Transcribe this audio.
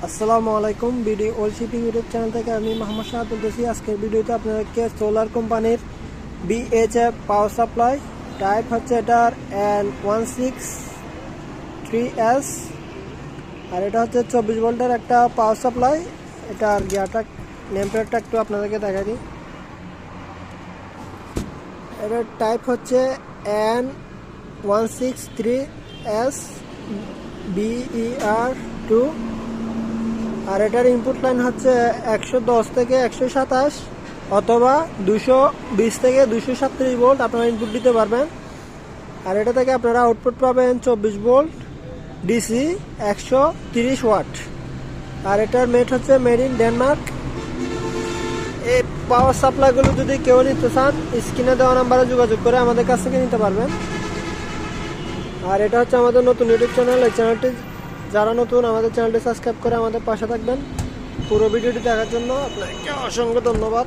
আসসালামু আলাইকুম। বিডি ওল শিপিং ইউটিউব চ্যানেল থেকে আমি মোহাম্মদ শাহাদ বলতেছি। আজকের ভিডিওতে আপনাদেরকে সোলার কোম্পানির বিএইচএফ পাওয়ার সাপ্লাই টাইপ হচ্ছে এটার N163S, আর এটা হচ্ছে 24 ভোল্টের একটা পাওয়ার সাপ্লাই। এটার গিয়ারটা নেম প্লেটটা একটু আপনাদেরকে দেখা দিই। এটার টাইপ হচ্ছে N163S BER2, আর এটার ইনপুট লাইন হচ্ছে 110 থেকে 127 অথবা 220 থেকে 237 ভোল্ট আপনারা ইনপুট দিতে পারবেন। আর এটা থেকে আপনারা আউটপুট পাবেন 24 ভোল্ট ডিসি 130 ওয়াট। আর এটার মেড হচ্ছে মেড ইন ডেনমার্ক। এই পাওয়ার সাপ্লাইগুলো যদি কেউ নিতে চান, স্ক্রিনে দেওয়া নাম্বারে যোগাযোগ করে আমাদের কাছ থেকে নিতে পারবেন। আর এটা হচ্ছে আমাদের নতুন ইউটিউব চ্যানেল। এই চ্যানেলটি যারা নতুন, আমাদের চ্যানেলটি সাবস্ক্রাইব করে আমাদের পাশে থাকবেন। পুরো ভিডিওটি দেখার জন্য আপনাকে অসংখ্য ধন্যবাদ।